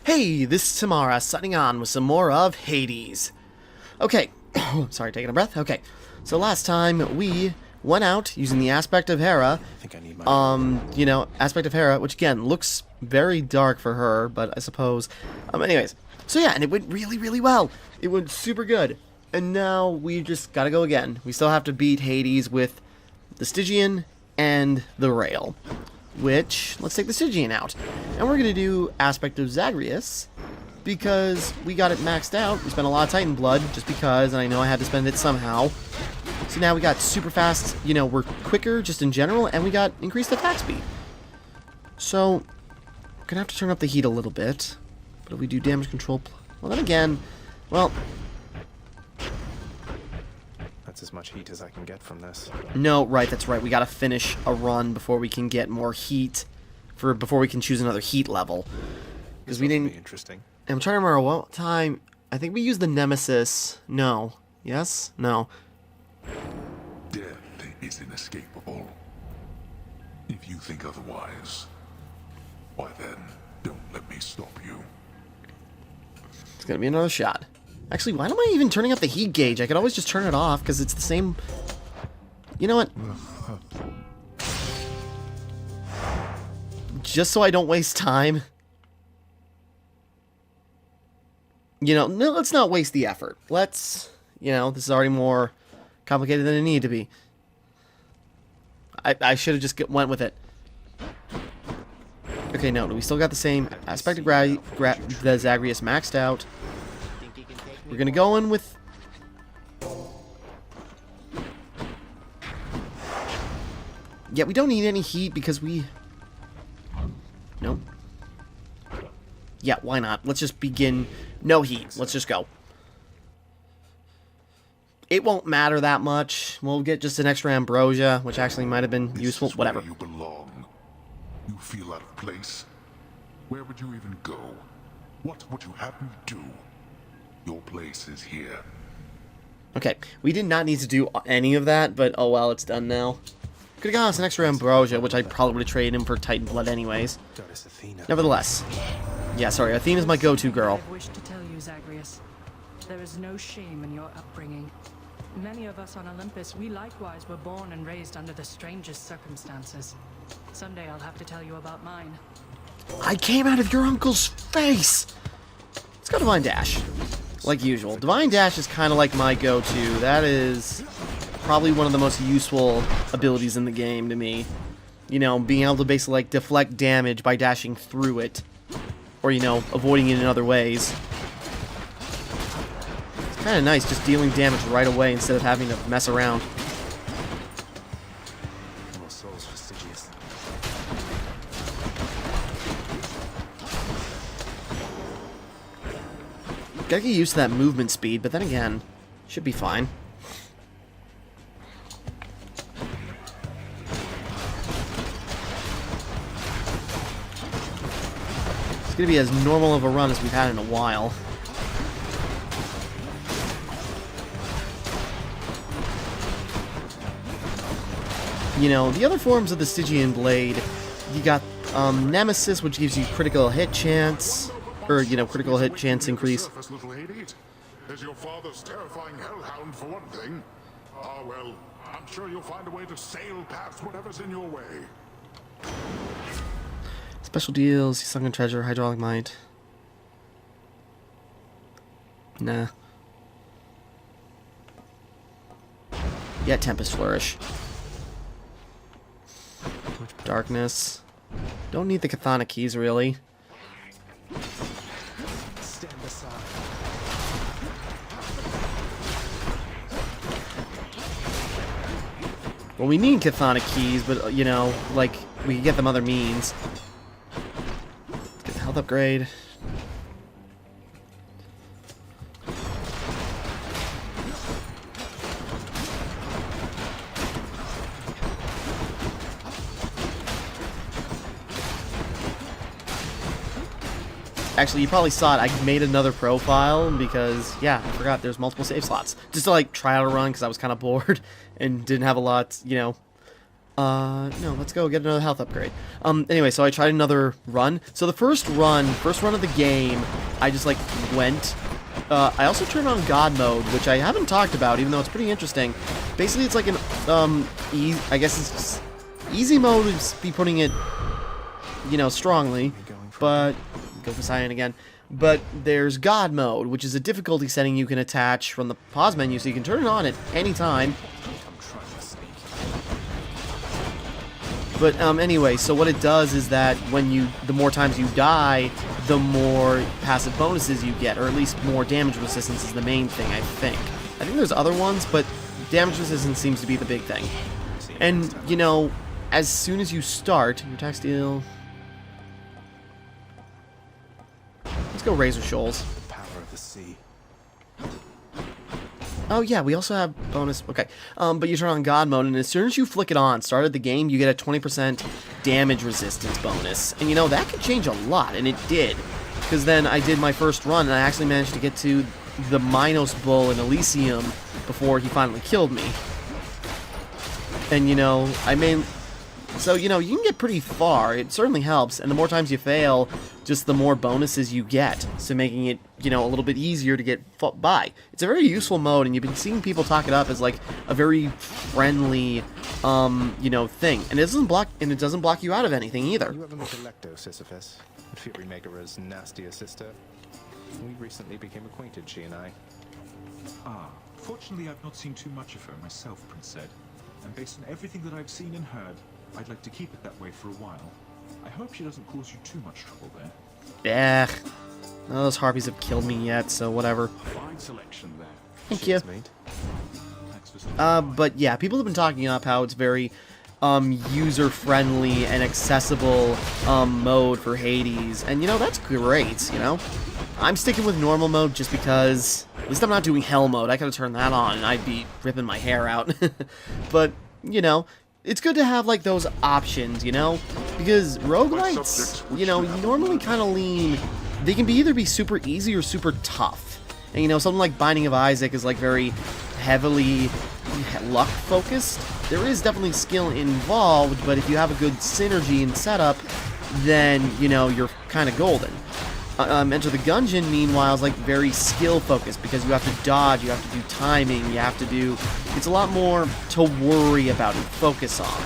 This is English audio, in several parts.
Hey, this is Timmara signing on with some more of Hades. Okay, sorry, taking a breath. Okay, so last time we went out using the Aspect of Hera. I think I need my Aspect of Hera, which again looks very dark for her, but I suppose. Anyways, so yeah, and it went really, really well. It went super good. And now we just gotta go again. We still have to beat Hades with the Stygian and the Rail. Which, let's take the Stygian out. And we're going to do Aspect of Zagreus, because we got it maxed out. We spent a lot of Titan blood, just because, and I know I had to spend it somehow. So now we got super fast, we're quicker just in general, and we got increased attack speed. So, we're going to have to turn up the heat a little bit. But if we do damage control, well then again, well... That's as much heat as I can get from this. No, right, that's right. We gotta finish a run before we can get more heat, before we can choose another heat level. Because we didn't... Interesting. I'm trying to remember what time... I think we used the Nemesis. No. Yes? No. Death is inescapable. If you think otherwise, why then, don't let me stop you. It's gonna be another shot. Actually, why am I even turning up the heat gauge? I could always just turn it off, because it's the same... You know what? Just so I don't waste time. No, let's not waste the effort. Let's... this is already more complicated than it needed to be. I should have just went with it. Okay, no, we still got the same Aspect of the Zagreus maxed out. We're gonna go in with... Yeah, we don't need any heat because we... Nope. Yeah, why not? Let's just begin... No heat. Let's just go. It won't matter that much. We'll get just an extra ambrosia, which actually might have been useful. Whatever. Where you belong. You feel out of place? Where would you even go? What would you have me do? Your place is here. Okay, we did not need to do any of that, but oh well, it's done now. Could've got us an extra ambrosia, which I probably would have traded in for Titan blood anyways. Nevertheless. Yeah, sorry, Athena's my go-to girl. I wish to tell you, Zagreus, there is no shame in your upbringing. Many of us on Olympus, we likewise were born and raised under the strangest circumstances. Someday I'll have to tell you about mine. I came out of your uncle's face! Let's go Divine Dash. Like usual. Divine Dash is kind of like my go-to. That is probably one of the most useful abilities in the game to me. Being able to basically like deflect damage by dashing through it. Or, avoiding it in other ways. It's kind of nice just dealing damage right away instead of having to mess around. More souls for Stygius. Gotta get used to that movement speed, but then again, should be fine. It's gonna be as normal of a run as we've had in a while. The other forms of the Stygian Blade, you got Nemesis, which gives you critical hit chance. Or, critical hit chance increase. Surface, little Hades. Is your father's terrifying hellhound for one thing? Ah, well, I'm sure you'll find a way to sail past whatever's in your way. Special deals, Sunken Treasure, Hydraulic Might. Nah. Yeah, Tempest Flourish. Darkness. Don't need the Chthonic Keys, really. Stand aside. Well, we need Chthonic Keys, but, we can get them other means. Let's get the health upgrade. Actually, you probably saw it. I made another profile because, yeah, I forgot there's multiple save slots. Just to, try out a run because I was kind of bored and didn't have a lot, No, let's go get another health upgrade. Anyway, so I tried another run. So the first run of the game, I just, like, went. I also turned on God mode, which I haven't talked about, even though it's pretty interesting. Basically, it's like an, I guess it's just, easy mode would be putting it, you know, strongly, but, go for Cyan again. But there's God mode, which is a difficulty setting you can attach from the pause menu, so you can turn it on at any time. But anyway, so what it does is that when the more times you die, the more passive bonuses you get, or at least more damage resistance is the main thing, I think. I think there's other ones, but damage resistance seems to be the big thing. And, you know, as soon as you start, your attack steal... Let's go Razor Shoals. Power of the sea. Oh yeah, we also have bonus, okay, but you turn on God mode, and as soon as you flick it on, start of the game, you get a 20% damage resistance bonus, and you know, that could change a lot, and it did, because then I did my first run, and I actually managed to get to the Minos Bull in Elysium before he finally killed me, and you know, so you know, you can get pretty far, it certainly helps, and the more times you fail, just the more bonuses you get, so making it, you know, a little bit easier to get by. It's a very useful mode, and you've been seeing people talk it up as like a very friendly, you know, thing. And it doesn't block you out of anything either. You ever met Electo, Sisyphus? Fury Maker's nastier sister? We recently became acquainted, she and I. Ah, fortunately I've not seen too much of her myself, Prince Zed. And based on everything that I've seen and heard, I'd like to keep it that way for a while. I hope she doesn't cause you too much trouble there. Yeah. None of those harpies have killed me yet, so whatever. Fine selection there. Thank you. Thanks for But yeah, people have been talking up how it's very user-friendly and accessible mode for Hades, and you know, that's great, you know? I'm sticking with normal mode just because, at least I'm not doing hell mode. I could have turned that on and I'd be ripping my hair out. But, you know, it's good to have, like, those options, you know? Because roguelites, you know, normally kind of lean... They can either be super easy or super tough. And, you know, something like Binding of Isaac is, like, very heavily luck-focused. There is definitely skill involved, but if you have a good synergy and setup, then, you know, you're kind of golden. Enter the Gungeon, meanwhile, is like very skill-focused because you have to dodge, you have to do timing, you have to do... It's a lot more to worry about and focus on.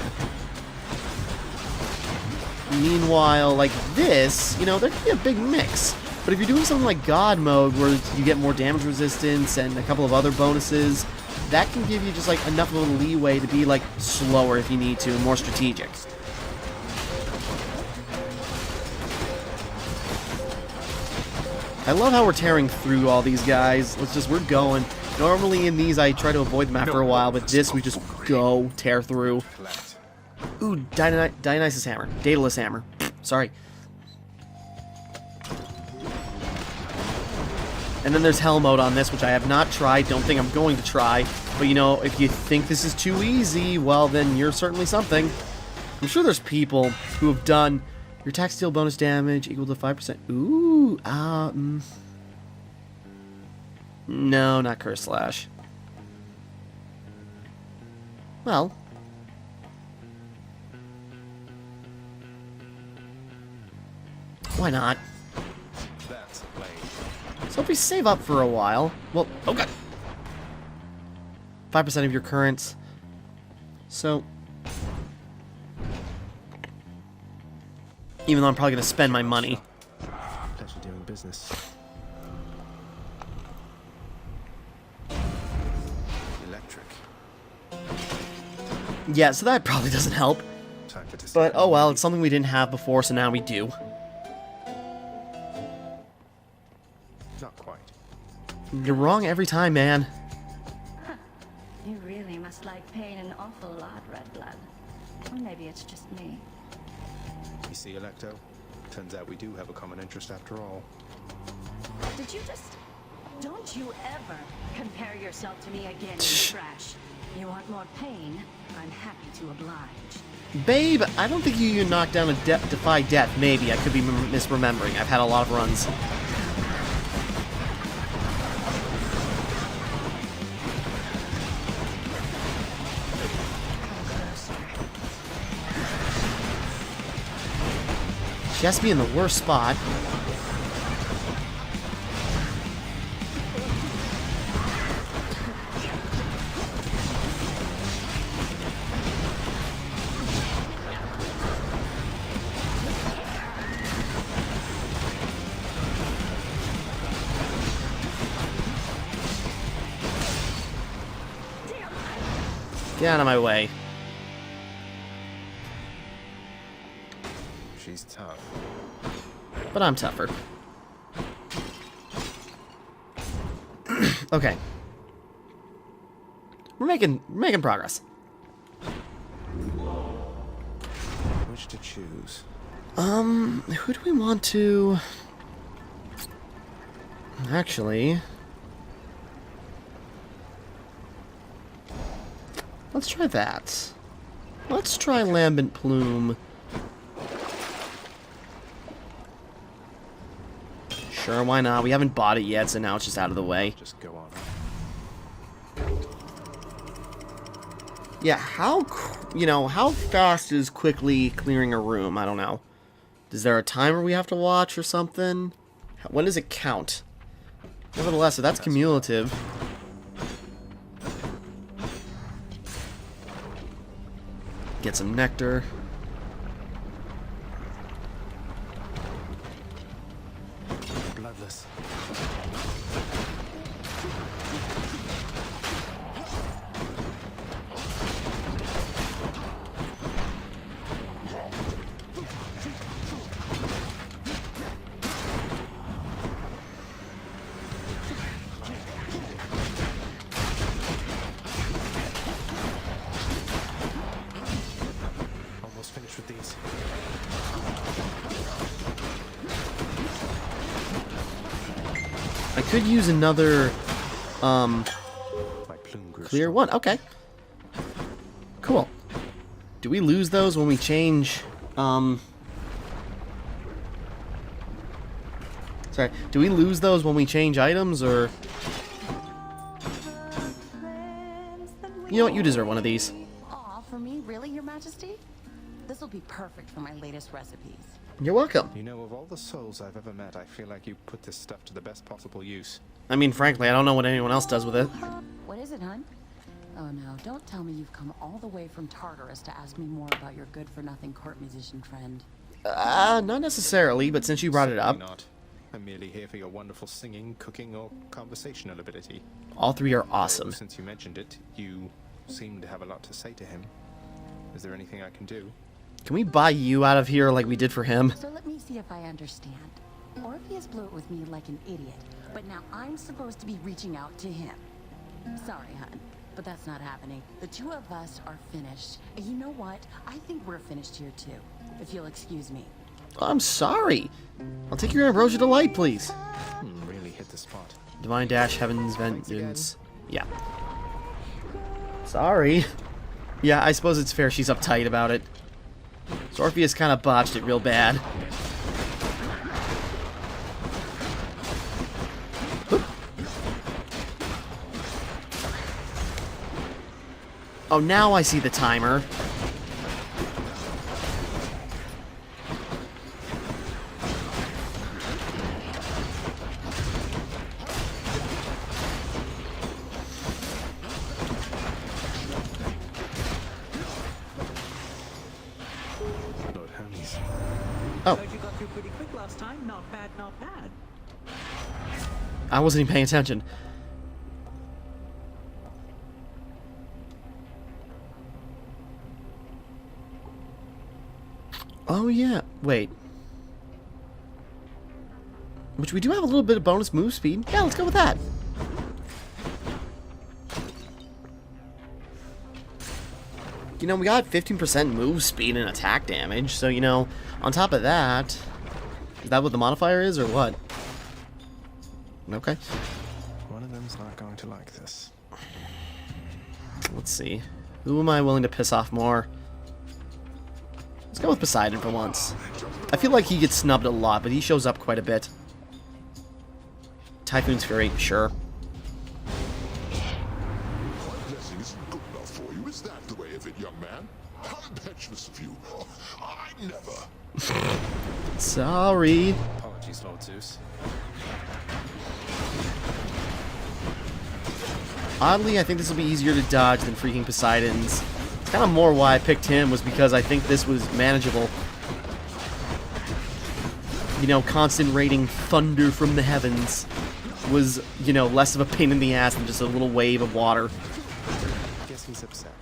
Meanwhile, like this, you know, there can be a big mix. But if you're doing something like God mode, where you get more damage resistance and a couple of other bonuses, that can give you just like enough of a leeway to be like slower if you need to, and more strategic. I love how we're tearing through all these guys. We're going. Normally in these I try to avoid them after a while, but this we just go, tear through. Ooh, Dionysus Hammer. Daedalus Hammer. Sorry. And then there's Hell Mode on this, which I have not tried, don't think I'm going to try. But you know, if you think this is too easy, well then you're certainly something. I'm sure there's people who have done your attack steal bonus damage equal to 5%. Ooh, no, not Curse Slash. Well. Why not? That's lame. So if we save up for a while, well, oh god. 5% of your currents. So, even though I'm probably going to spend my money. Pleasure doing business. Electric. Yeah, so that probably doesn't help. Time for But, oh well, it's something we didn't have before, so now we do. Not quite. You're wrong every time, man. You really must like pain an awful lot, Red Blood. Or maybe it's just me. You see, Electo? Turns out we do have a common interest after all. Did you just... Don't you ever compare yourself to me again in the trash. You want more pain? I'm happy to oblige. Babe, I don't think you knocked down a Defy Death. Maybe. I could be misremembering. I've had a lot of runs. She has to be in the worst spot. Get out of my way. She's tough. But I'm tougher. Okay. We're making progress. Which to choose? Who do we want to... Actually... Let's try that. Let's try Lambent Plume. Sure, why not? We haven't bought it yet, so now it's just out of the way. Just go on. Yeah, how fast is quickly clearing a room? I don't know. Is there a timer we have to watch or something? When does it count? Nevertheless, so that's cumulative. Get some nectar. Bloodless. Almost finished with these. I could use another My plume grew clear strong. one. Okay. Cool. Do we lose those when we change Sorry, do we lose those when we change items, or... You know what, you deserve one of these. Aw, for me, really, Your Majesty? This will be perfect for my latest recipes. You're welcome. You know, of all the souls I've ever met, I feel like you put this stuff to the best possible use. I mean, frankly, I don't know what anyone else does with it. What is it, hon? Oh no, don't tell me you've come all the way from Tartarus to ask me more about your good-for-nothing court musician friend. Not necessarily, but since you brought it up, Certainly not. I'm merely here for your wonderful singing, cooking, or conversational ability. all three are awesome. Although, since you mentioned it, you seem to have a lot to say to him. Is there anything I can do? Can we buy you out of here like we did for him? So let me see if I understand. Orpheus blew it with me like an idiot, but now I'm supposed to be reaching out to him. Sorry, hon, but that's not happening. The two of us are finished. And you know what? I think we're finished here too, if you'll excuse me. I'm sorry. I'll take your Ambrosia Delight, please. Really hit the spot. Divine Dash, Heaven's Vengeance. Yeah. Sorry. Yeah, I suppose it's fair she's uptight about it. So Orpheus kind of botched it real bad. Oop. Oh, now I see the timer. Lord Hermes. Oh, Heard you got through pretty quick last time. Not bad, not bad. I wasn't even paying attention. Oh yeah, wait. Which we do have a little bit of bonus move speed. Yeah, let's go with that. You know, we got 15% move speed and attack damage, so, you know, on top of that... Is that what the modifier is, or what? Okay. One of them's not going to like this. Let's see. Who am I willing to piss off more? Let's go with Poseidon for once. I feel like he gets snubbed a lot, but he shows up quite a bit. Typhoon's Fury, sure. My blessing isn't good enough for you. Is that the way of it, young man? How impetuous of you. I never. Sorry. Apologies, Lord Zeus. Oddly, I think this will be easier to dodge than freaking Poseidon's. It's kind of more why I picked him, was because I think this was manageable. You know, constant raining thunder from the heavens was, you know, less of a pain in the ass than just a little wave of water. Guess he's upset.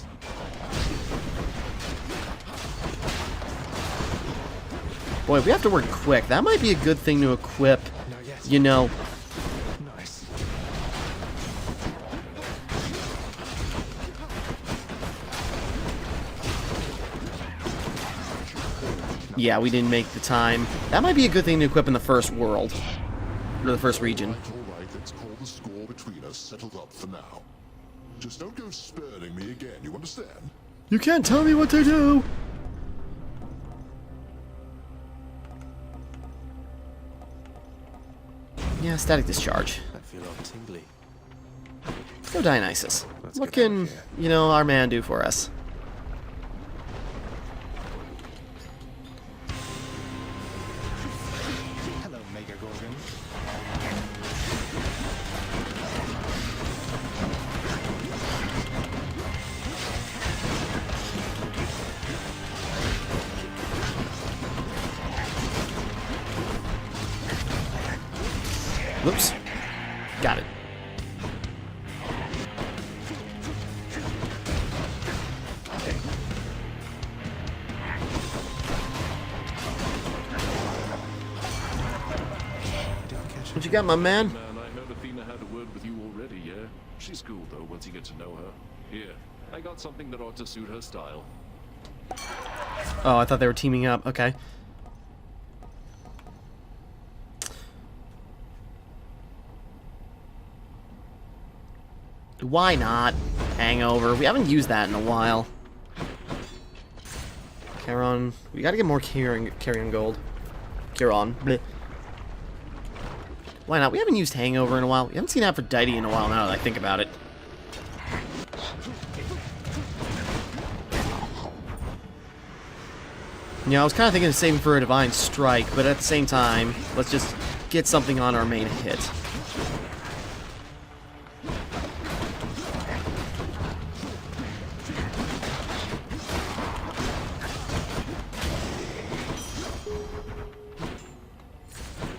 Boy, we have to work quick. That might be a good thing to equip, Not yet. you know. Nice. Yeah, we didn't make the time. That might be a good thing to equip in the first world. Or the first region. All right, let's call the score between us settled up for now. Just don't go spurning me again, you understand? You can't tell me what to do! Yeah, static discharge. I feel all tingly. Go Dionysus. Let's What get out of can, here. you know, our man do for us? Hello, Mega Gorgon. Whoops. Got it. What you got, my man? Man, I heard Athena had a word with you already, yeah? She's cool, though, once you get to know her. Here, I got something that ought to suit her style. Oh, I thought they were teaming up. Okay. Why not? Hangover. We haven't used that in a while. Charon. We gotta get more carrion gold. Charon. Bleh. Why not? We haven't used Hangover in a while. We haven't seen Aphrodite in a while now that I think about it. You know, I was kind of thinking of saving for a Divine Strike, but at the same time, let's just get something on our main hit.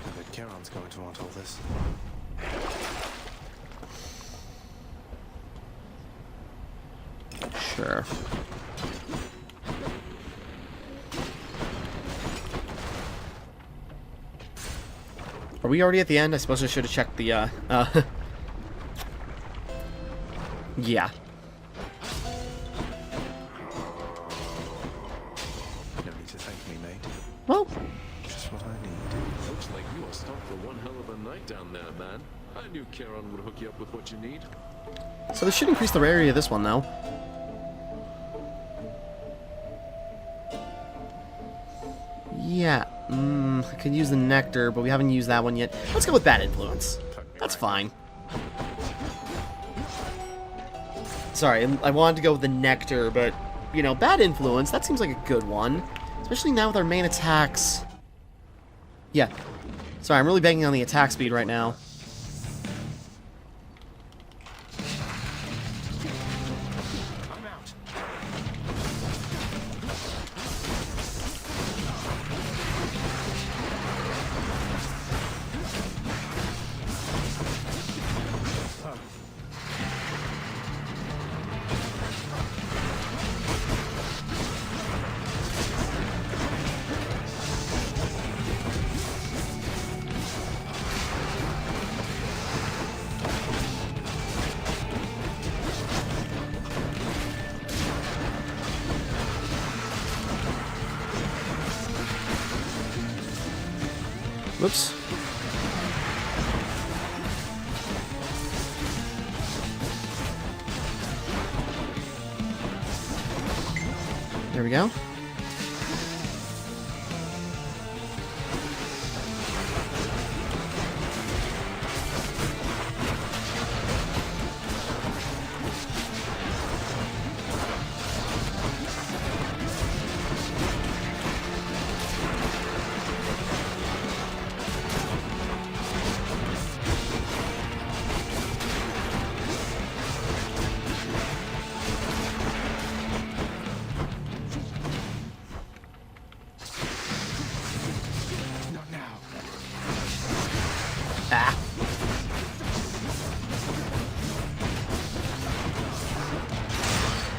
I bet Charon's going to want all this. Sure. Are we already at the end? I suppose I should have checked the, yeah. No need to thank me, mate. Well, Just what I need. Looks like you are stocked for one hell of a night down there, man. I knew Charon would hook you up with what you need. so this should increase the rarity of this one, though. Yeah, I could use the Nectar, but we haven't used that one yet. Let's go with Bad Influence. That's fine. Sorry, I wanted to go with the Nectar, but, you know, Bad Influence, that seems like a good one. Especially now with our main attacks. Yeah. Sorry, I'm really banging on the attack speed right now. I'm out. Whoops. There we go.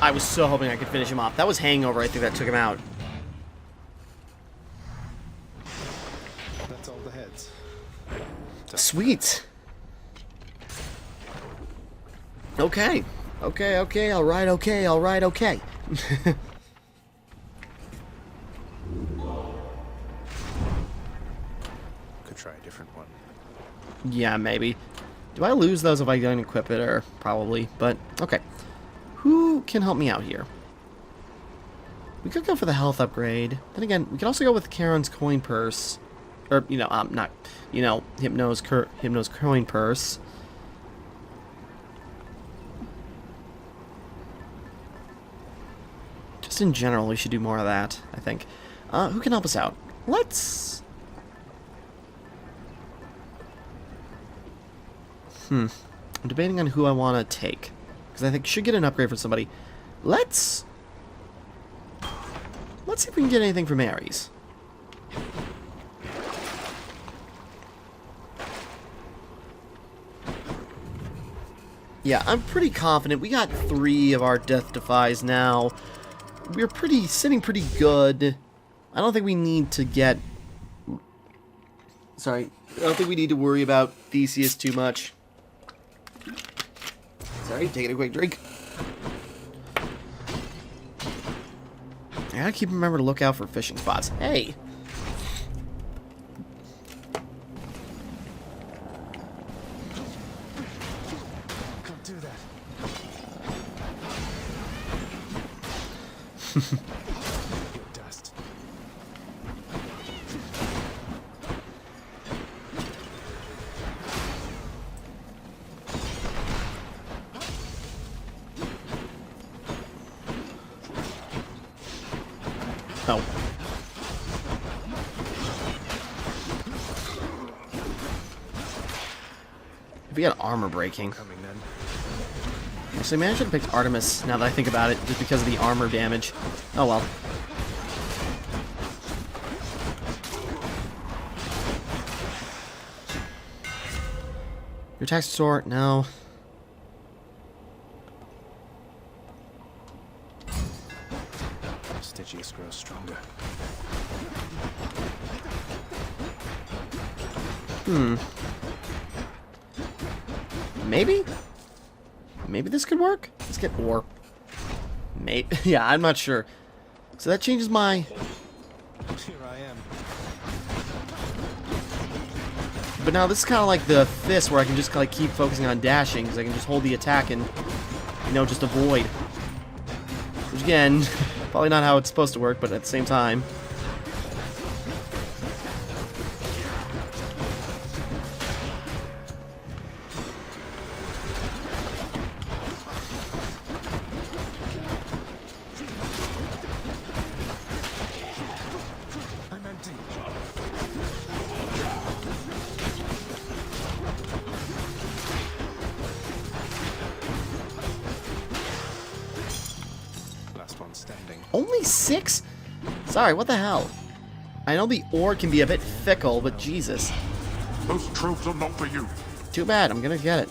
I was so hoping I could finish him off. That was Hangover, I think, that took him out. That's all the heads. Sweet. Okay. Okay, alright, okay. Could try a different one. Yeah, maybe. Do I lose those if I don't equip it? Or probably, but okay. Who can help me out here? We could go for the health upgrade. Then again, we could also go with Charon's coin purse. Or, not, Hypno's coin purse. Just in general, we should do more of that, I think. Who can help us out? Let's... I'm debating on who I want to take. Because I think should get an upgrade for somebody. Let's see if we can get anything from Ares. Yeah, I'm pretty confident. We got 3 of our Death Defies now. We're sitting pretty good. I don't think we need to get... Sorry. I don't think we need to worry about Theseus too much. Sorry, taking a quick drink. I gotta remember to look out for fishing spots. Hey! Can't do that. Your dust. Oh. If we had armor breaking. Coming then. Actually, maybe I should have picked Artemis now that I think about it, just because of the armor damage. Oh well. Your attack sword, no. Stygius grows stronger. Maybe? Maybe this could work? Let's get ore. Maybe. Yeah, I'm not sure. So that changes my... Here I am. But now this is kind of like the fist where I can just like keep focusing on dashing because I can just hold the attack and, just avoid. Which again, probably not how it's supposed to work, but at the same time. I'm empty. Last one standing. Only 6? Sorry, what the hell? I know the ore can be a bit fickle, but Jesus. Those tropes are not for you. Too bad, I'm gonna get it.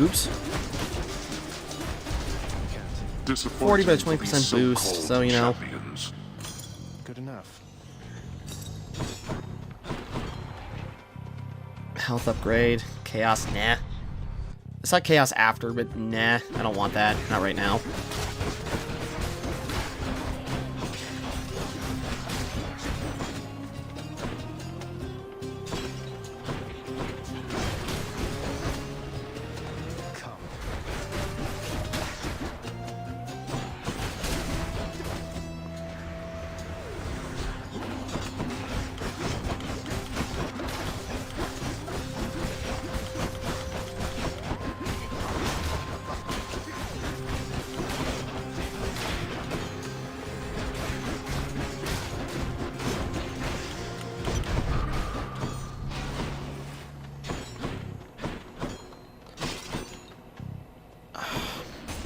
Oops. 40 by 20% boost, so Champions. Good enough. Health upgrade. Chaos, nah. It's not chaos after, but nah. I don't want that. Not right now. Come.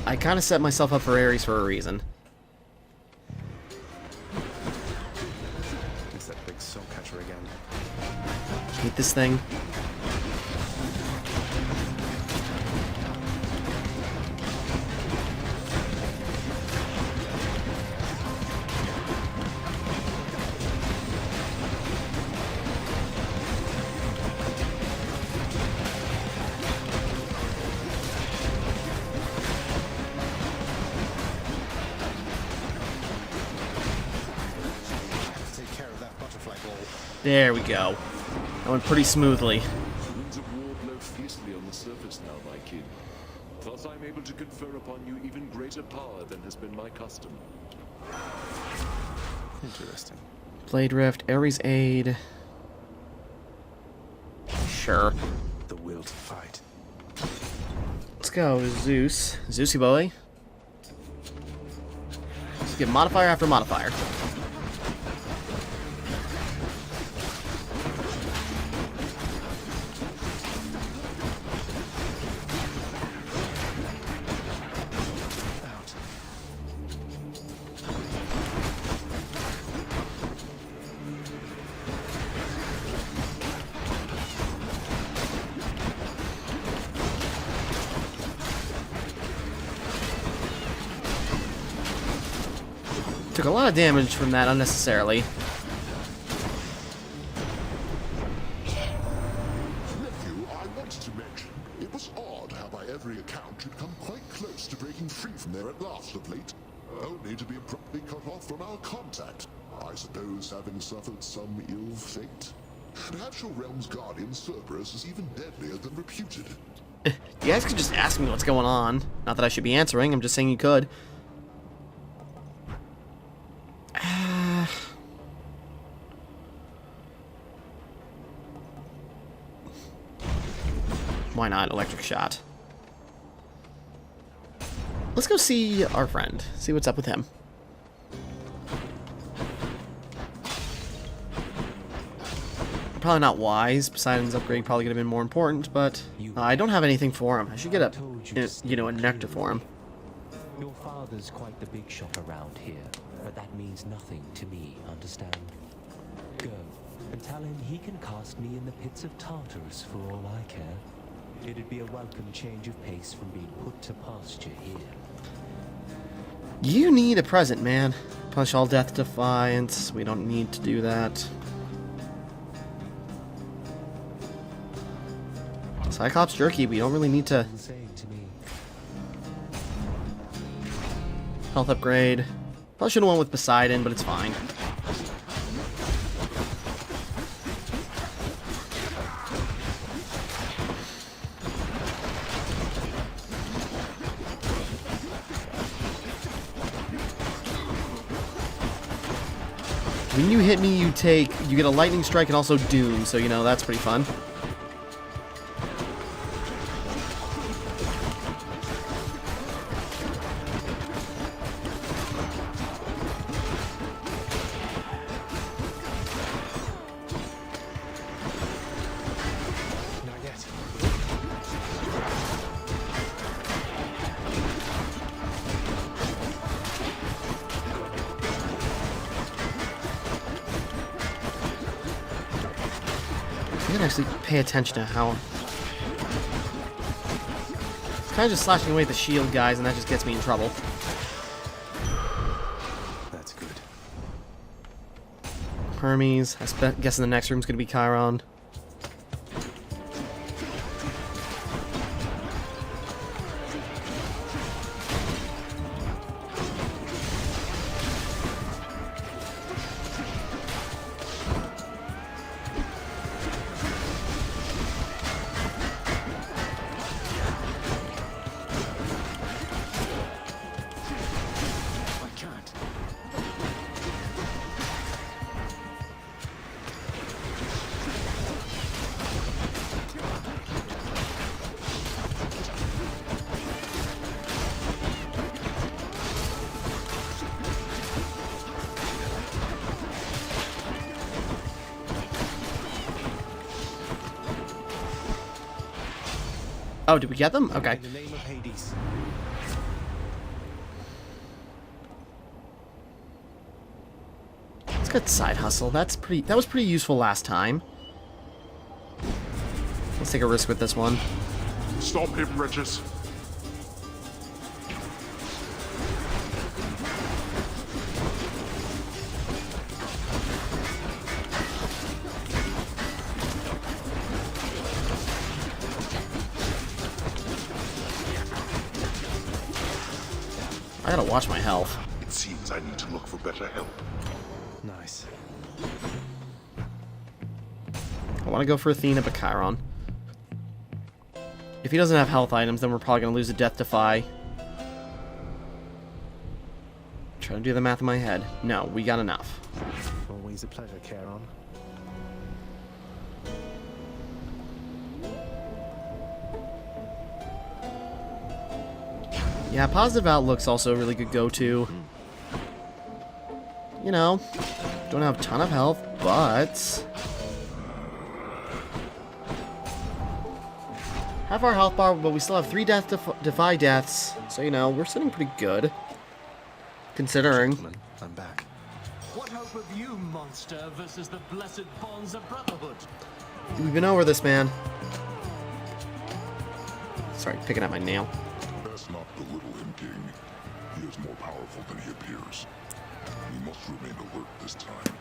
I kind of set myself up for Ares for a reason. this thing. Take care of that butterfly ball. There we go. That went pretty smoothly. The winds of war blow fiercely on the surface now, my kid. Thus I'm able to confer upon you even greater power than has been my custom. Interesting. Blade Rift, Ares Aid. Sure. The will to fight. Let's go, Zeus. Zeusy boy. Let's get modifier after modifier. Out. Took a lot of damage from that unnecessarily. Nephew, I wanted to mention, it was odd how by every account you'd come quite close to breaking free from there at last of late, only to be abruptly cut off from our contact. I suppose having suffered some ill fate. Perhaps your realm's guardian Cerberus is even deadlier than reputed. You guys could just ask me what's going on. Not that I should be answering, I'm just saying you could. Why not? Electric shot. Let's go see our friend. See what's up with him. Probably not wise. Poseidon's upgrade probably could have been more important, but I don't have anything for him. I should get a, a nectar for him. Your father's quite the big shot around here, but that means nothing to me, understand? Go, and tell him he can cast me in the pits of Tartarus for all I care. It'd be a welcome change of pace from being put to pasture here. You need a present, man. Punch all death defiance. We don't need to do that. Cyclops jerky, we don't really need to. Saying to me, Health upgrade. Probably should have went with Poseidon, but it's fine. When you hit me, you get a lightning strike and also doom, so that's pretty fun. Not yet. I can actually pay attention to how... It's kind of just slashing away the shield guys, and that just gets me in trouble. That's good. Hermes. I'm guessing the next room's going to be Chiron. I can't. Oh, did we get them? Okay. In the name of Hades. Let's get side hustle. That was pretty useful last time. Let's take a risk with this one. Stop him, Regis. I gotta watch my health. It seems I need to look for better help. Nice. I want to go for Athena, but Chiron. If he doesn't have health items, then we're probably going to lose a Death Defy. Trying to do the math in my head. No, we got enough. Always a pleasure, Charon. Yeah, Positive Outlook's also a really good go-to. You know, don't have a ton of health, but... Half our health bar, but we still have 3 Defy deaths. So, you know, we're sitting pretty good. Considering. Gentlemen, I'm back. What hope of you, monster, versus the blessed bonds of brotherhood? We've been over this, man. Sorry, picking at my nail. Best not belittle him, King. He is more powerful than he appears. We must remain alert this time.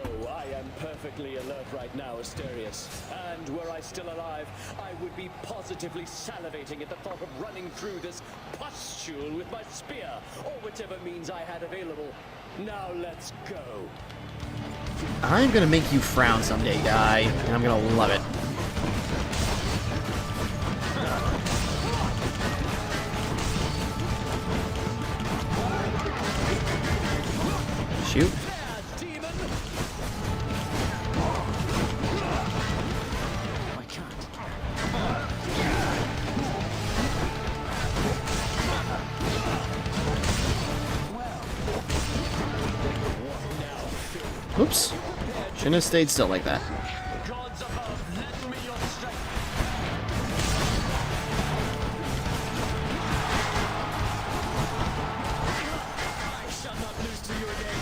Oh, I am perfectly alert right now, Stygius. And were I still alive, I would be positively salivating at the thought of running through this pustule with my spear, or whichever means I had available. Now let's go. I'm gonna make you frown someday, guy, and I'm gonna love it. Shoot. Oops. Shouldn't have stayed still like that. Gods above, lend me your strength. I shall not lose to you again.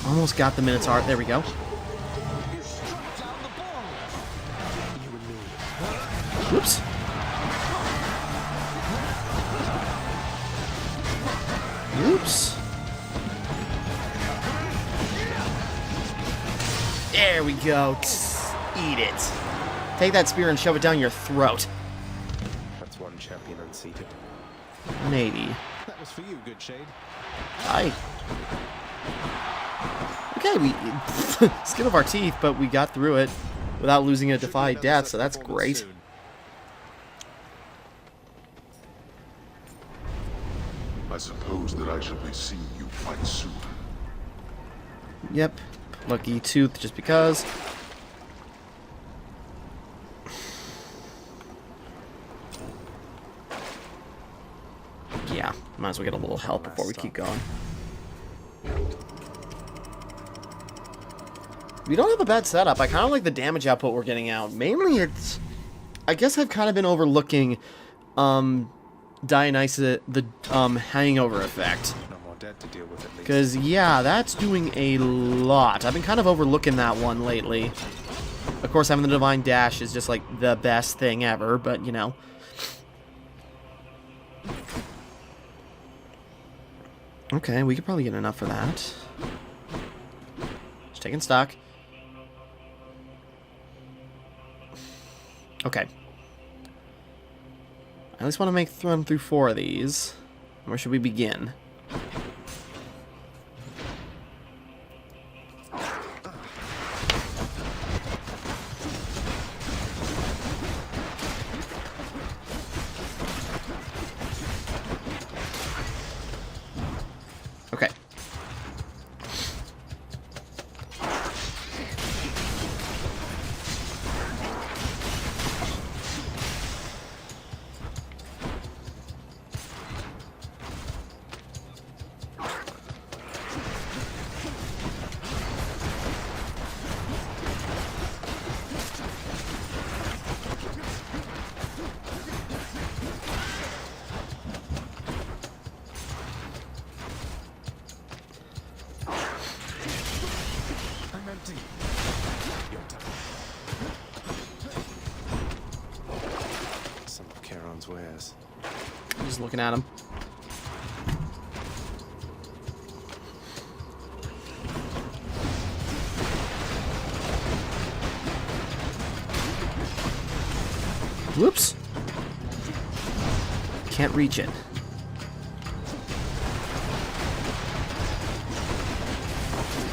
Almost got the Minotaur. There we go. You struck down the ball. Whoops. Oops. There we go. Eat it. Take that spear and shove it down your throat. That's one champion unseated. Maybe. That was for you, good shade. Hi. Okay, we skin of our teeth, but we got through it without losing a Defy death, so that's great. I suppose that I shall be seeing you quite soon. Yep. Lucky tooth just because. Yeah, might as well get a little help before we keep going. We don't have a bad setup. I kind of like the damage output we're getting out. Mainly it's... I guess I've kind of been overlooking Dionysus, the hangover effect. No more dead to deal with at least. Because, yeah, that's doing a lot. I've been kind of overlooking that one lately. Of course, having the Divine Dash is just, like, the best thing ever, but, you know. Okay, we could probably get enough for that. Just taking stock. Okay. I at least want to run through 4 of these. Where should we begin? Okay. Charon's wares. I'm just looking at him. Whoops. Can't reach it.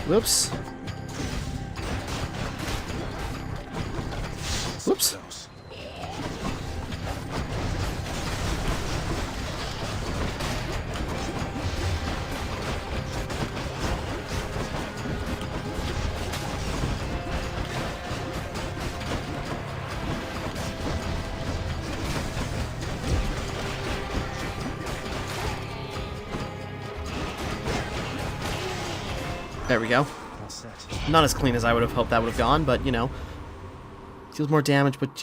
Whoops. Whoops. There we go. Not as clean as I would have hoped that would have gone, but, you know. Deals more damage, but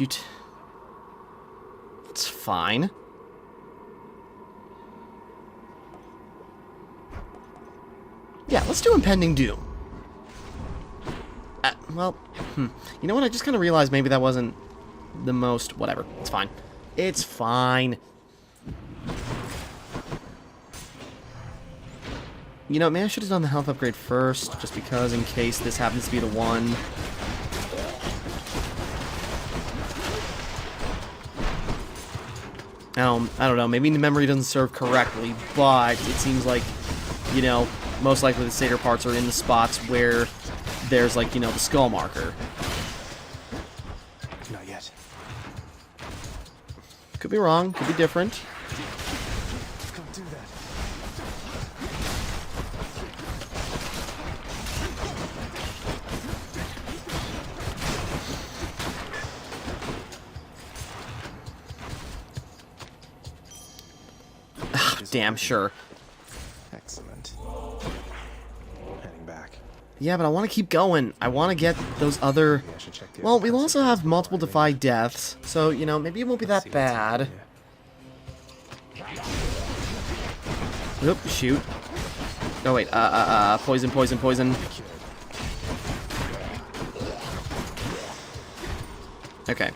it's fine. Yeah, let's do Impending Doom. Well, you know what? I just kind of realized maybe that wasn't the most... Whatever. It's fine. It's fine. You know, maybe I should have done the health upgrade first, just because in case this happens to be the one. I don't know, maybe the memory doesn't serve correctly, but it seems like, you know, most likely the Satyr parts are in the spots where there's, like, you know, the skull marker. Not yet. Could be wrong, could be different. Can't do that. Damn sure. Excellent. Heading back. Yeah, but I want to keep going. I want to get those other... Maybe I should check the Well, other we'll parts also of have the multiple before Defy Deaths, so, you know, maybe it won't be Let's that see what's bad. in here. Oop, shoot. Oh, wait, poison, poison, poison. Okay.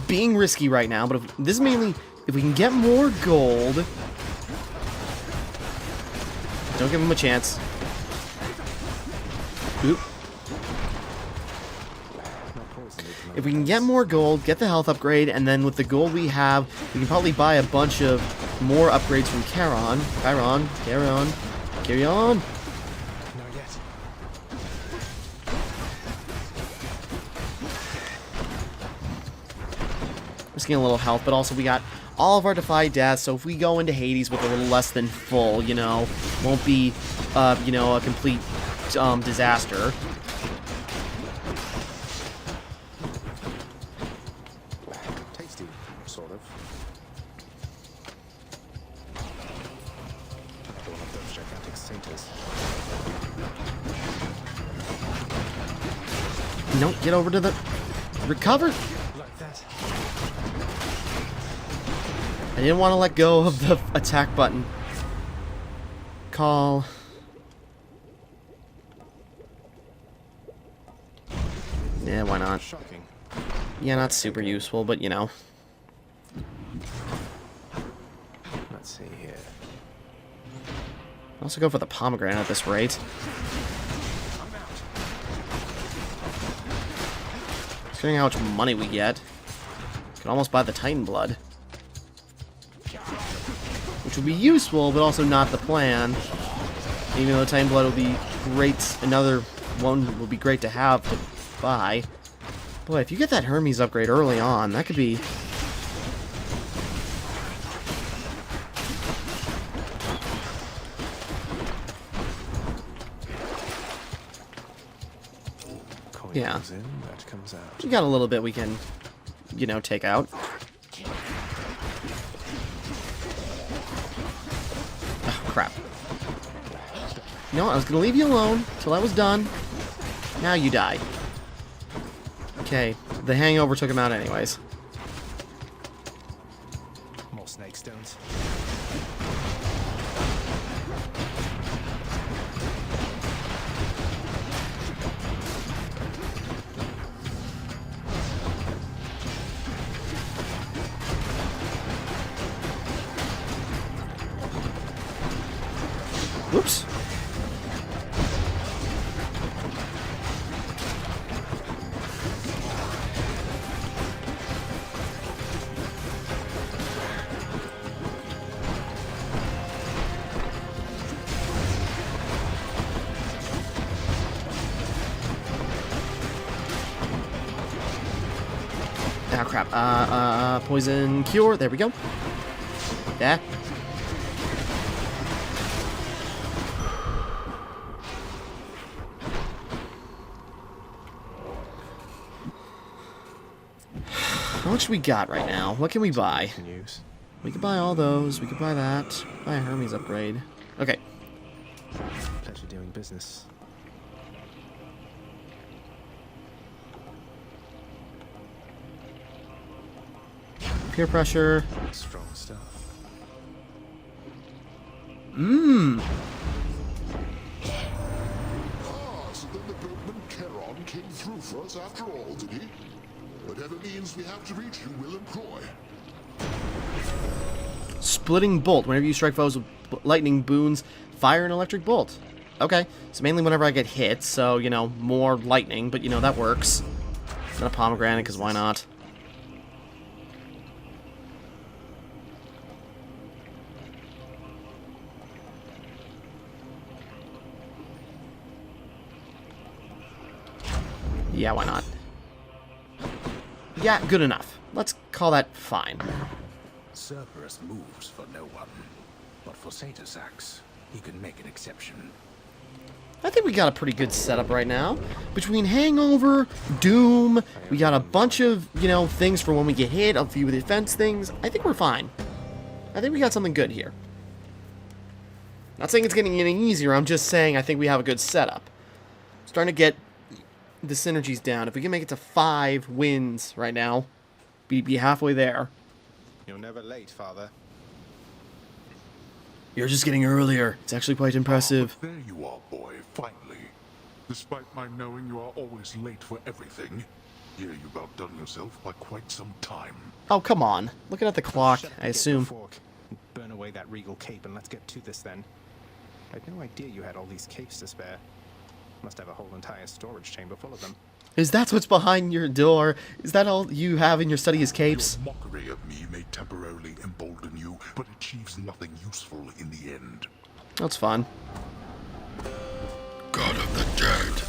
Being risky right now, but if, this is mainly... If we can get more gold... Don't give him a chance. Oop. If we can get more gold, get the health upgrade, and then with the gold we have, we can probably buy a bunch of more upgrades from Charon. Carry on. Carry on. Not yet. Risking a little health, but also we got all of our Defy Deaths, so if we go into Hades with a little less than full, you know, won't be, you know, a complete, disaster. Tasty, sort of. Another one of those gigantic satyrs. No, get over to the... Recover! Like that. I didn't want to let go of the attack button. Call... Yeah, why not? Shocking. Yeah, not super useful, but you know. Let's see here. I'll also go for the pomegranate at this rate. Considering how much money we get, could almost buy the Titan blood. Which would be useful, but also not the plan. Even though Titan blood would be great, another one would be great to have to buy. Boy, if you get that Hermes upgrade early on, that could be... Coin Yeah. comes in, that comes out. We got a little bit we can, you know, take out. Oh, crap. No, I was gonna leave you alone till I was done. Now you die. Okay, the hangover took him out anyways. More snake stones. Whoops. Oh crap. Poison cure. There we go. Yeah. How much we got right now? What can we buy? News. We could buy all those. We could buy that. Buy a Hermes upgrade. Okay. Pleasure doing business. Peer pressure. Strong stuff. Mmm. Ah, so then the boatman Charon came through for us after all, did he? Whatever means we have to reach you will employ. Splitting bolt. Whenever you strike foes with lightning boons, fire an electric bolt. Okay. So mainly whenever I get hit, so, you know, more lightning, but, you know, that works. Not a pomegranate, because why not? Yeah, why not? Yeah, good enough. Let's call that fine. Cerberus moves for no one, but for Satasax, he can make an exception. I think we got a pretty good setup right now. Between Hangover, Doom, we got a bunch of, you know, things for when we get hit, a few defense things. I think we're fine. I think we got something good here. Not saying it's getting any easier, I'm just saying I think we have a good setup. Starting to get the synergies down. If we can make it to 5 wins right now, we'd be halfway there. You're never late, Father. You're just getting earlier. It's actually quite impressive. There you are, boy, finally. Despite my knowing you are always late for everything, here you've outdone yourself by quite some time. Oh, come on. Looking at the clock, Shut up, I get the assume. fork. Burn away that regal cape and let's get to this then. I had no idea you had all these capes to spare. Must have a whole entire storage chamber full of them. Is that what's behind your door? Is that all you have in your study is capes? Your mockery of me may temporarily embolden you, but achieves nothing useful in the end. That's fun. God of the dead.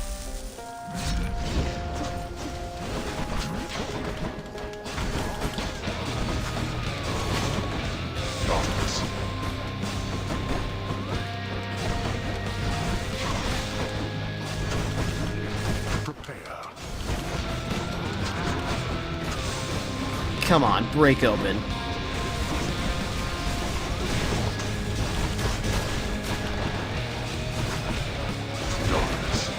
Darkness. Prepare. Come on, break open. Darkness.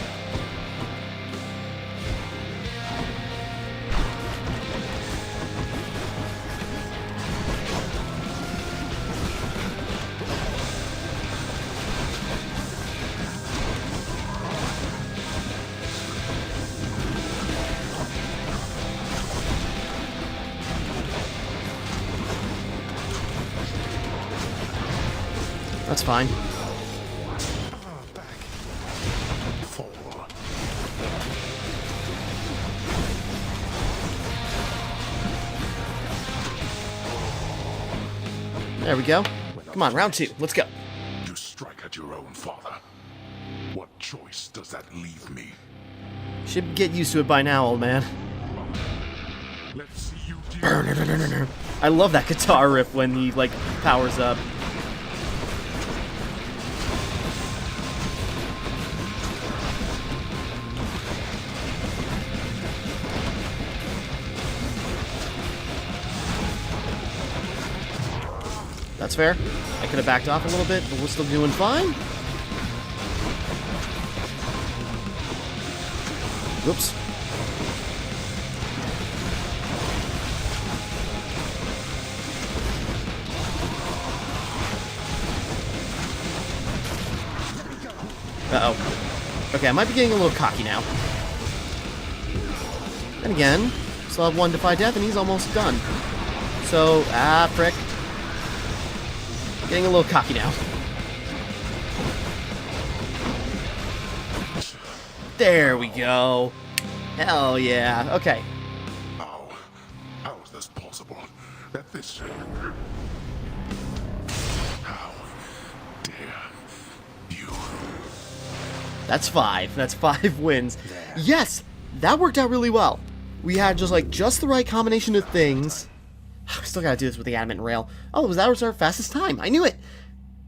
That's fine. Fall. There we go. Come on, round 2. Let's go. You strike at your own father. What choice does that leave me? Should get used to it by now, old man. Let's see you deal. I love that guitar riff when he, like, powers up. That's fair. I could have backed off a little bit, but we're still doing fine. Whoops. Uh-oh. Okay, I might be getting a little cocky now. And again, still have 1 Defy Death, and he's almost done. So, frick. Getting a little cocky now. There we go. Hell yeah. Okay. How is this possible? That this... How dare you? That's 5. That's 5 wins. Yes! That worked out really well. We had just the right combination of things. We still gotta do this with the adamant rail. Oh, that was our fastest time. I knew it!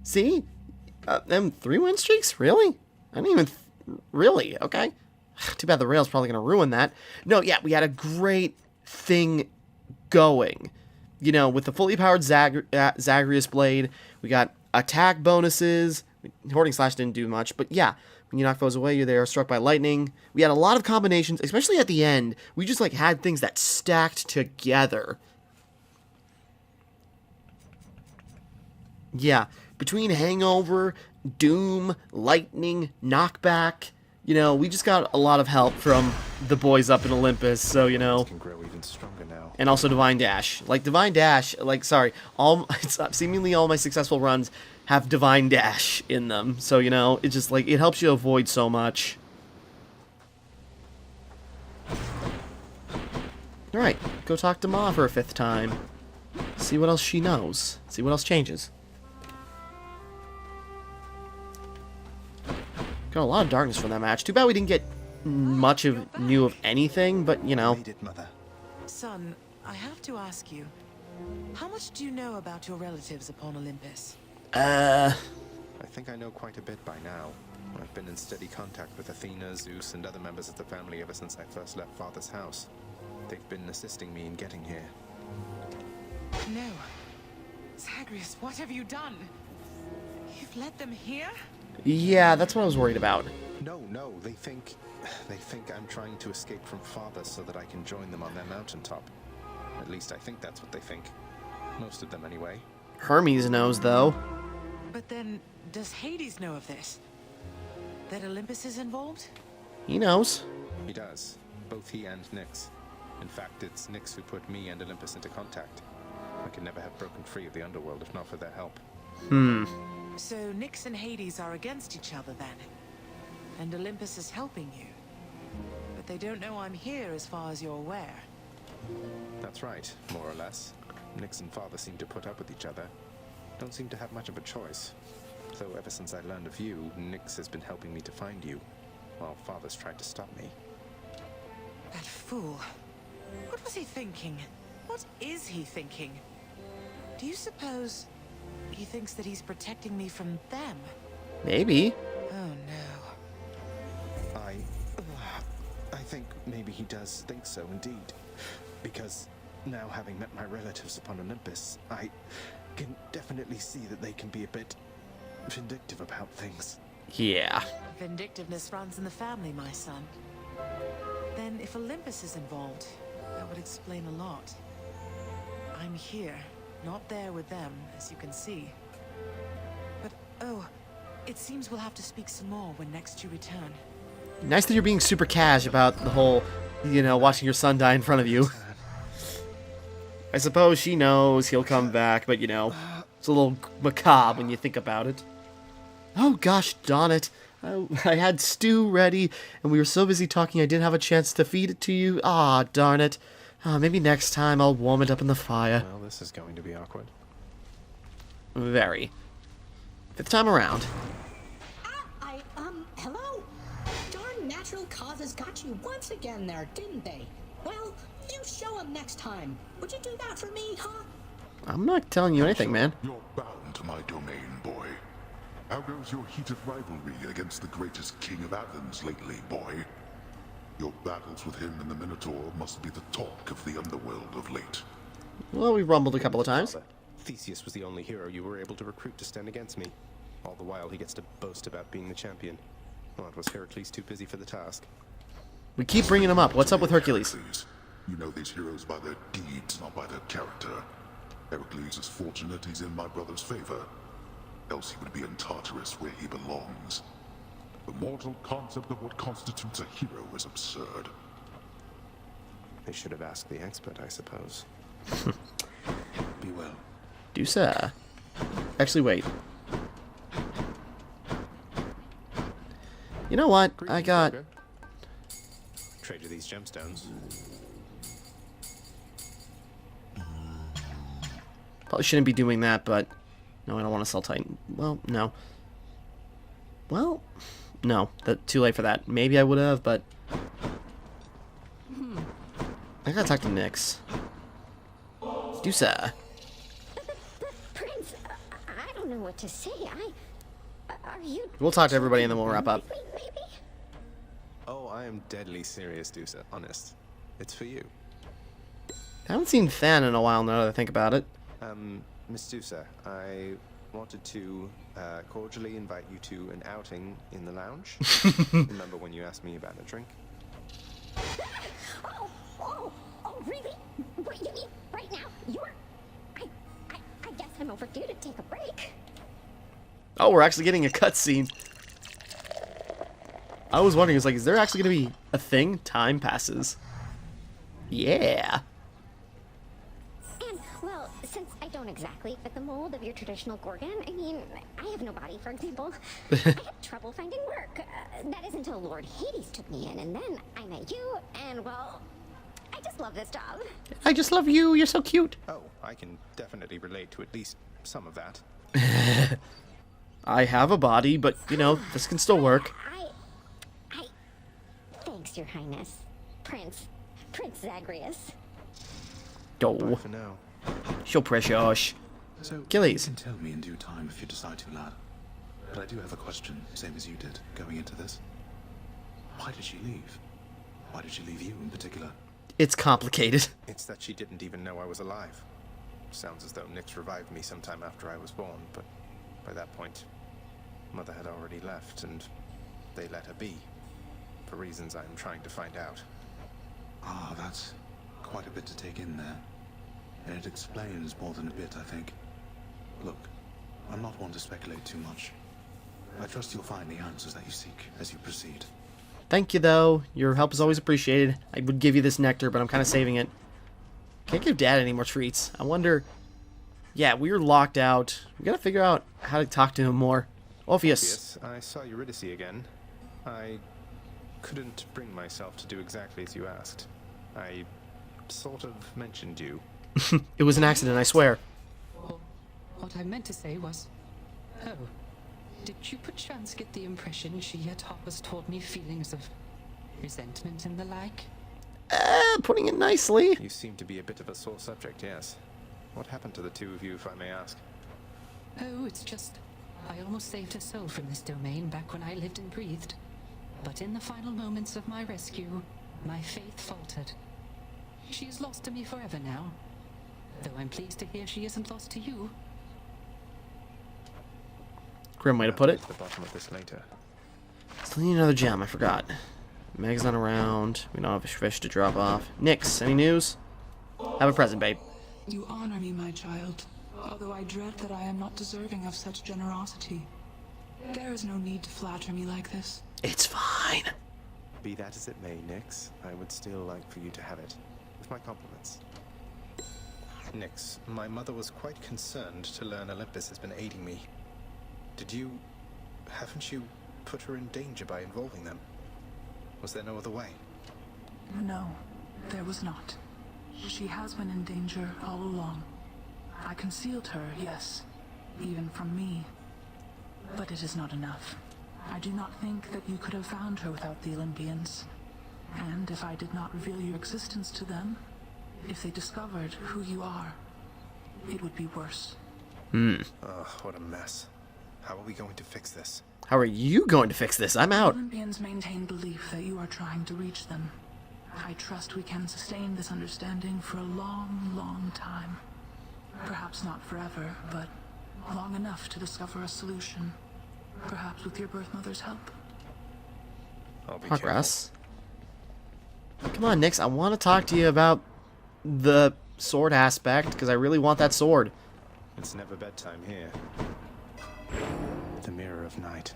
See? Them 3 win streaks? Really? I didn't even... Really? Okay. Too bad the rail's probably gonna ruin that. No, yeah, we had a great thing going. You know, with the fully powered Zagreus blade, we got attack bonuses. Hoarding Slash didn't do much, but yeah, when you knock foes away, they are struck by lightning. We had a lot of combinations, especially at the end. We just had things that stacked together. Yeah, between Hangover, Doom, Lightning, Knockback, you know, we just got a lot of help from the boys up in Olympus, so, you know. Can grow even stronger now. And also Divine Dash. Divine Dash, seemingly all my successful runs have Divine Dash in them. So, you know, it just, it helps you avoid so much. Alright, go talk to Ma for a 5th time. See what else she knows. See what else changes. Got a lot of darkness from that match. Too bad we didn't get much of new of anything, but, you know. Son, I have to ask you, how much do you know about your relatives upon Olympus? I think I know quite a bit by now. I've been in steady contact with Athena, Zeus, and other members of the family ever since I first left Father's house. They've been assisting me in getting here. No. Zagreus, what have you done? You've led them here? Yeah, that's what I was worried about. No, they think I'm trying to escape from Father so that I can join them on their mountaintop. At least I think that's what they think. Most of them, anyway. Hermes knows, though. But then, does Hades know of this? That Olympus is involved? He knows. He does. Both he and Nyx. In fact, it's Nyx who put me and Olympus into contact. I could never have broken free of the underworld if not for their help. So Nyx and Hades are against each other then? And Olympus is helping you? But they don't know I'm here as far as you're aware. That's right, more or less. Nyx and Father seem to put up with each other. Don't seem to have much of a choice. Though ever since I learned of you, Nyx has been helping me to find you, while Father's tried to stop me. That fool. What was he thinking? What is he thinking? Do you suppose he thinks that he's protecting me from them? Maybe. Oh no. I think maybe he does think so indeed. Because now having met my relatives upon Olympus, I can definitely see that they can be a bit vindictive about things. Yeah. Vindictiveness runs in the family, my son. Then if Olympus is involved, that would explain a lot. I'm here, not there with them, as you can see. But, oh, it seems we'll have to speak some more when next you return. Nice that you're being super cash about the whole, you know, watching your son die in front of you. I suppose she knows he'll come back, but, you know, it's a little macabre when you think about it. Oh, gosh darn it. I had stew ready, and we were so busy talking I didn't have a chance to feed it to you. Ah, darn it. Maybe next time I'll warm it up in the fire. Well, this is going to be awkward. Very. 5th time around. Hello? Darn natural causes got you once again there, didn't they? Well, you show them next time. Would you do that for me, huh? I'm not telling you anything, man. You're bound to my domain, boy. How goes your heated rivalry against the greatest king of Athens lately, boy? Your battles with him and the Minotaur must be the talk of the underworld of late. Well, we rumbled a couple of times. Theseus was the only hero you were able to recruit to stand against me. All the while he gets to boast about being the champion. Well, it was Heracles too busy for the task. We keep bringing him up. What's up with Hercules? You know these heroes by their deeds, not by their character. Heracles is fortunate he's in my brother's favor. Else he would be in Tartarus where he belongs. The mortal concept of what constitutes a hero is absurd. They should have asked the expert, I suppose. Be well. Do sir. Actually, wait. You know what? I got these gemstones. Probably shouldn't be doing that, but no, I don't want to sell Titan. Well, no. Well, no, too late for that. Maybe I would have, but I gotta talk to Nyx. Dusa. Prince, I don't know what to say. Are you... We'll talk to everybody and then we'll wrap up. Maybe? Oh, I am deadly serious, Dusa. Honest. It's for you. I haven't seen Than in a while now that I think about it. Miss Dusa, I wanted to cordially invite you to an outing in the lounge. Remember when you asked me about a drink? Oh, really? What you mean right now? I guess I'm overdue to take a break. Oh, we're actually getting a cutscene. I was wondering, it's like, is there actually going to be a thing? Time passes. Yeah. And, well, since I don't exactly fit the mold of your traditional Gorgon, I mean, I have no body, for example. I had trouble finding work. That is until Lord Hades took me in, and then I met you, and, well, I just love this job. I just love you. You're so cute. Oh, I can definitely relate to at least some of that. I have a body, but, you know, this can still work. Thanks, Your Highness. Prince Zagreus. Oh. For now. So precious. So, Achilles. you can tell me in due time if you decide to, lad. But I do have a question, same as you did, going into this. Why did she leave? Why did she leave you in particular? It's complicated. It's that she didn't even know I was alive. Sounds as though Nyx revived me sometime after I was born, but by that point, Mother had already left, and they let her be. For reasons I'm trying to find out. Ah, that's quite a bit to take in there. And it explains more than a bit, I think. Look, I'm not one to speculate too much. I trust you'll find the answers that you seek as you proceed. Thank you, though. Your help is always appreciated. I would give you this nectar, but I'm kind of saving it. Can't give Dad any more treats. I wonder... Yeah, we were locked out. We gotta figure out how to talk to him more. Orpheus. I saw Eurydice again. I couldn't bring myself to do exactly as you asked. I sort of mentioned you. It was an accident, I swear. Oh, what I meant to say was... Oh, did you perchance get the impression she had always told me feelings of resentment and the like? Putting it nicely. You seem to be a bit of a sore subject, yes. What happened to the two of you, if I may ask? Oh, it's just... I almost saved her soul from this domain back when I lived and breathed. But in the final moments of my rescue, my faith faltered. She is lost to me forever now. Though I'm pleased to hear she isn't lost to you. Grim way to put it. At the bottom of this later. Still need another gem, I forgot. Meg's not around. We don't have a fish to drop off. Nyx, any news? Have a present, babe. You honor me, my child, although I dread that I am not deserving of such generosity. There is no need to flatter me like this. It's fine. Be that as it may, Nyx, I would still like for you to have it. With my compliments. Nyx, my mother was quite concerned to learn Olympus has been aiding me. Haven't you put her in danger by involving them? Was there no other way? No, there was not. She has been in danger all along. I concealed her, yes, even from me. But it is not enough. I do not think that you could have found her without the Olympians. And if I did not reveal your existence to them, if they discovered who you are, it would be worse. Ugh, what a mess. How are we going to fix this? How are you going to fix this? I'm out. The Olympians maintain belief that you are trying to reach them. I trust we can sustain this understanding for a long, long time. Perhaps not forever, but long enough to discover a solution. Perhaps with your birth mother's help. I'll be Progress. Come on, Nyx. I want to talk to you about the sword aspect, because I really want that sword. It's never bedtime here. The Mirror of Night.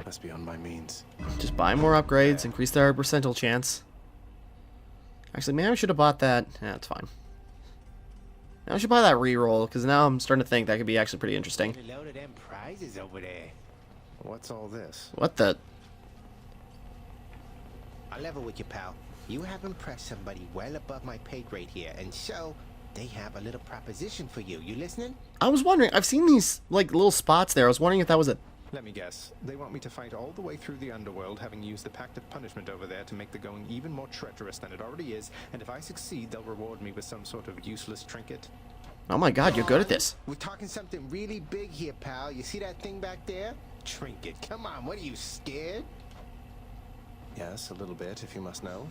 Must be on my means. Just buy more upgrades, increase their percentile chance. Actually, maybe I should have bought that. Yeah, it's fine. Now I should buy that reroll, because now I'm starting to think that could be actually pretty interesting. A load of them prizes over there. What's all this? What the? I'll level with you, pal. You have impressed somebody well above my pay grade here, and so they have a little proposition for you. You listening? I was wondering, I've seen these, like, little spots there. I was wondering if that was a... Let me guess. They want me to fight all the way through the underworld, having used the Pact of Punishment over there to make the going even more treacherous than it already is, and if I succeed, they'll reward me with some sort of useless trinket. Oh my god, you're good at this. We're talking something really big here, pal. You see that thing back there? Trinket. Come on, what are you, scared? Yes, a little bit, if you must know.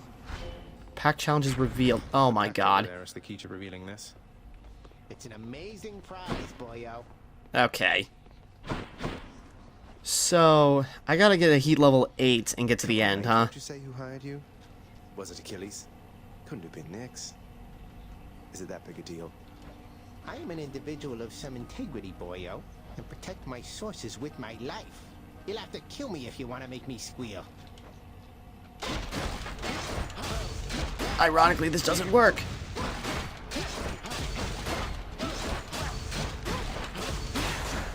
Pack challenges revealed. Oh my god. There is the key to revealing this. It's an amazing prize, boyo. Okay. So, I gotta get a heat level 8 and get to the end, huh? Did you say who hired you? Was it Achilles? Couldn't have been Nyx. Is it that big a deal? I am an individual of some integrity, boyo, and protect my sources with my life. You'll have to kill me if you want to make me squeal. Ironically, this doesn't work.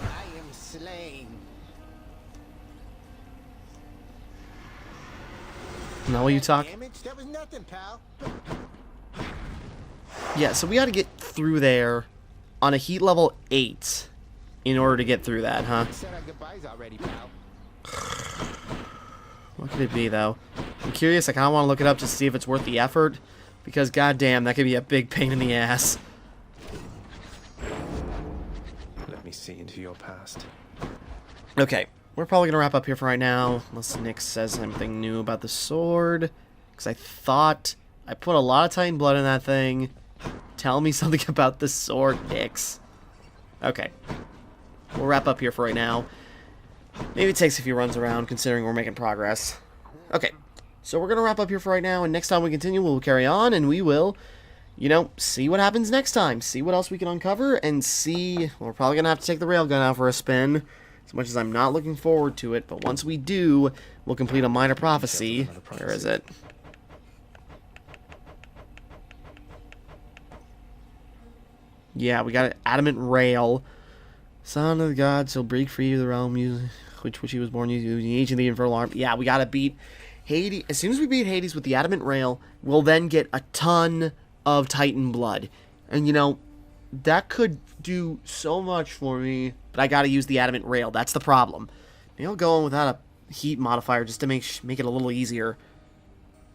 I am slain. Now will you talk? Damage? That was nothing, pal. Yeah, so we gotta get through there on a heat level 8 in order to get through that, huh? Said our goodbyes already, pal. What could it be, though? I'm curious. I kind of want to look it up to see if it's worth the effort. Because, goddamn, that could be a big pain in the ass. Let me see into your past. Okay, we're probably going to wrap up here for right now. Unless Nick says something new about the sword. Because I thought I put a lot of Titan blood in that thing. Tell me something about the sword, Nix. Okay. We'll wrap up here for right now. Maybe it takes a few runs around, considering we're making progress. Okay, so we're going to wrap up here for right now, and next time we continue, we'll carry on, and we will, you know, see what happens next time. See what else we can uncover, and see... We're probably going to have to take the railgun out for a spin, as much as I'm not looking forward to it, but once we do, we'll complete a minor prophecy. Where is it? Yeah, we got an adamant rail. Son of the gods, he'll break free of the realm which he was born using the ancient the infernal arm. Yeah, we gotta beat Hades. As soon as we beat Hades with the adamant rail, we'll then get a ton of Titan blood. And you know, that could do so much for me, but I gotta use the adamant rail. That's the problem. Maybe I'll go on without a heat modifier just to make it a little easier.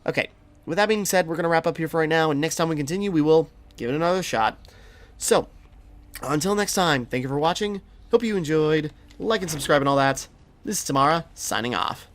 Okay, with that being said, we're gonna wrap up here for right now, and next time we continue, we will give it another shot. So, until next time, thank you for watching. Hope you enjoyed. Like and subscribe and all that. This is Timmara, signing off.